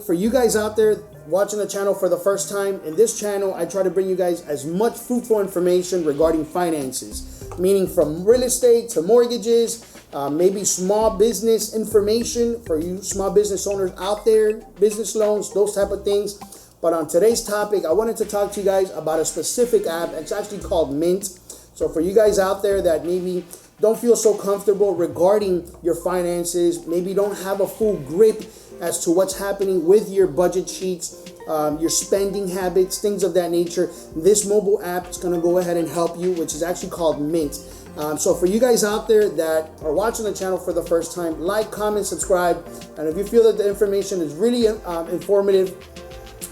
for you guys out there watching the channel for the first time, in this channel, I try to bring you guys as much fruitful information regarding finances, meaning from real estate to mortgages, maybe small business information for you small business owners out there, business loans, those type of things. But on today's topic, I wanted to talk to you guys about a specific app. It's actually called Mint. So for you guys out there that maybe don't feel so comfortable regarding your finances, maybe don't have a full grip as to what's happening with your budget sheets, your spending habits, things of that nature, this mobile app is going to go ahead and help you, which is actually called Mint. So for you guys out there that are watching the channel for the first time, like, comment, subscribe. And if you feel that the information is really informative,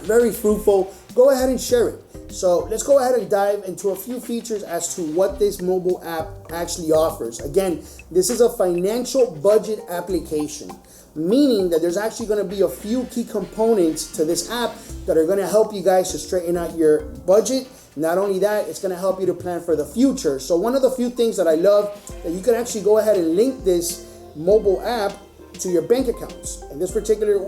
very fruitful, go ahead and share it. So let's go ahead and dive into a few features as to what this mobile app actually offers. Again, this is a financial budget application, meaning that there's actually going to be a few key components to this app that are going to help you guys to straighten out your budget. Not only that, it's going to help you to plan for the future. So one of the few things that I love, that you can actually go ahead and link this mobile app to your bank accounts. In this particular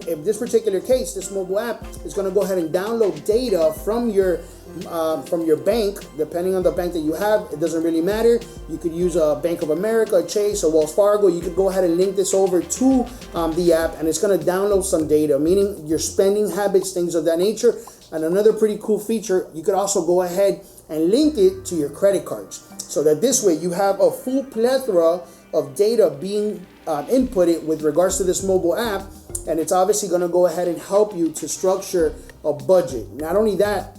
case, this mobile app is going to go ahead and download data from your bank, depending on the bank that you have. It doesn't really matter. You could use a Bank of America, a Chase, or Wells Fargo. You could go ahead and link this over to the app, and it's going to download some data, meaning your spending habits, things of that nature. And another pretty cool feature, you could also go ahead and link it to your credit cards, so that this way you have a full plethora of data being inputted with regards to this mobile app, and it's obviously going to go ahead and help you to structure a budget. Not only that,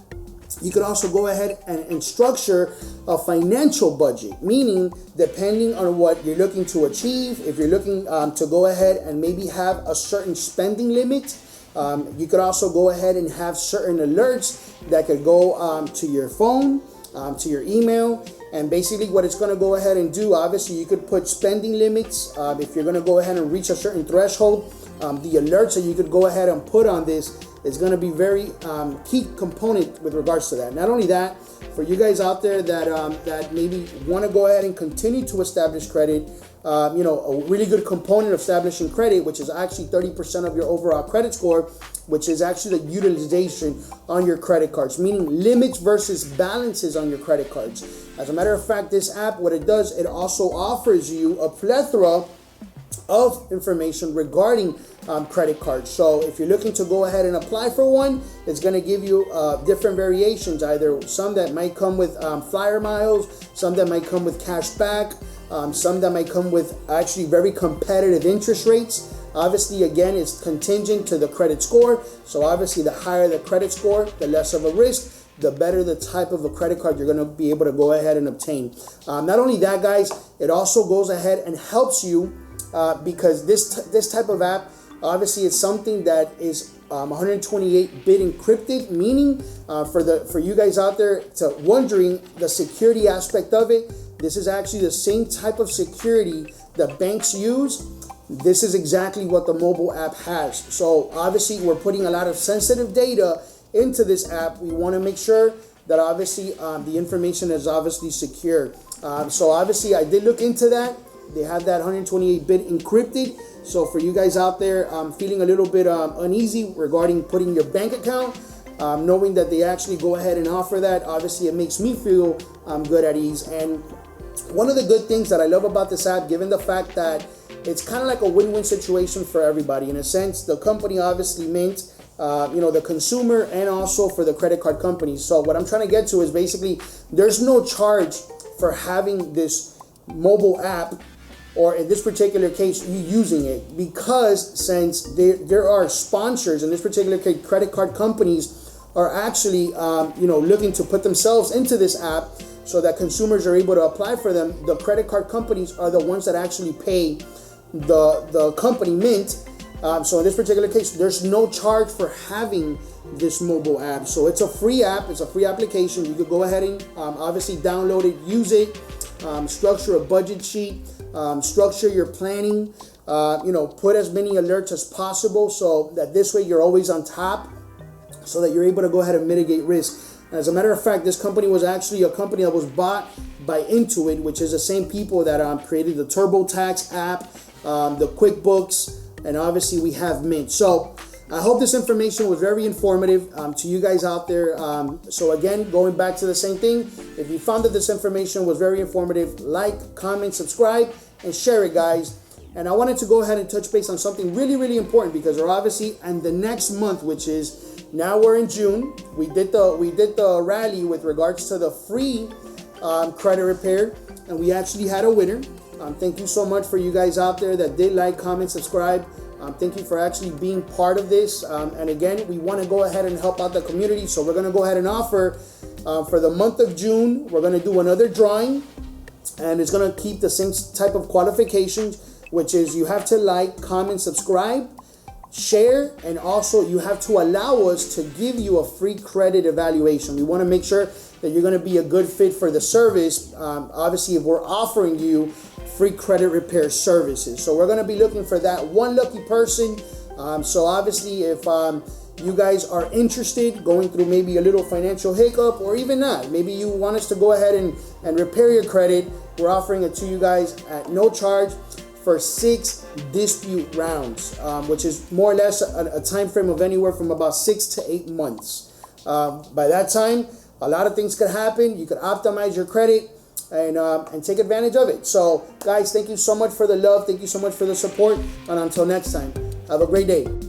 you can also go ahead and structure a financial budget, meaning depending on what you're looking to achieve, if you're looking to go ahead and maybe have a certain spending limit, you could also go ahead and have certain alerts that could go to your phone, to your email. And basically what it's going to go ahead and do, obviously you could put spending limits. If you're going to go ahead and reach a certain threshold, the alerts that you could go ahead and put on this is going to be very key component with regards to that. Not only that, for you guys out there that maybe want to go ahead and continue to establish credit, a really good component of establishing credit, which is actually 30% of your overall credit score, which is actually the utilization on your credit cards, meaning limits versus balances on your credit cards. As a matter of fact, this app, what it does, it also offers you a plethora of information regarding credit cards. So if you're looking to go ahead and apply for one, it's going to give you different variations, either some that might come with flyer miles, some that might come with cash back, some that might come with actually very competitive interest rates. Obviously, again, it's contingent to the credit score. So obviously, the higher the credit score, the less of a risk, the better the type of a credit card you're going to be able to go ahead and obtain. Not only that, guys, it also goes ahead and helps you because this type of app, obviously, it's something that is 128-bit encrypted, meaning for you guys out there to wondering the security aspect of it, this is actually the same type of security that banks use. This is exactly what the mobile app has. So obviously, we're putting a lot of sensitive data into this app. We want to make sure that obviously the information is obviously secure. So obviously, I did look into that. They have that 128-bit encrypted. So for you guys out there feeling a little bit uneasy regarding putting your bank account, knowing that they actually go ahead and offer that, obviously it makes me feel good at ease. And one of the good things that I love about this app, given the fact that it's kind of like a win-win situation for everybody. In a sense, the company obviously Mint, the consumer, and also for the credit card companies. So what I'm trying to get to is basically there's no charge for having this mobile app, or in this particular case, you using it, because since there are sponsors, in this particular case, credit card companies are actually, looking to put themselves into this app so that consumers are able to apply for them. The credit card companies are the ones that actually pay the company Mint. So in this particular case, there's no charge for having this mobile app. So it's a free app. It's a free application. You could go ahead and obviously download it, use it, structure a budget sheet, structure your planning, put as many alerts as possible so that this way you're always on top, so that you're able to go ahead and mitigate risk. As a matter of fact, this company was actually a company that was bought by Intuit, which is the same people that created the TurboTax app, the QuickBooks, and obviously we have Mint. So I hope this information was very informative to you guys out there. So again, going back to the same thing, if you found that this information was very informative, like, comment, subscribe, and share it, guys. And I wanted to go ahead and touch base on something really, really important, because we're obviously in the next month, which is now we're in June. We did the rally with regards to the free credit repair, and we actually had a winner. Thank you so much for you guys out there that did like, comment, subscribe. Thank you for actually being part of this. And again, we want to go ahead and help out the community. So we're going to go ahead and offer for the month of June, we're going to do another drawing, and it's going to keep the same type of qualifications, which is you have to like, comment, subscribe, share, and also you have to allow us to give you a free credit evaluation. We want to make sure that you're going to be a good fit for the service. Obviously, if we're offering you free credit repair services, so we're going to be looking for that one lucky person. So obviously, if you guys are interested, going through maybe a little financial hiccup, or even not, maybe you want us to go ahead and repair your credit, we're offering it to you guys at no charge for 6 dispute rounds, which is more or less a time frame of anywhere from about 6 to 8 months. By that time, a lot of things could happen. You could optimize your credit and take advantage of it. So guys, thank you so much for the love. Thank you so much for the support. And until next time, have a great day.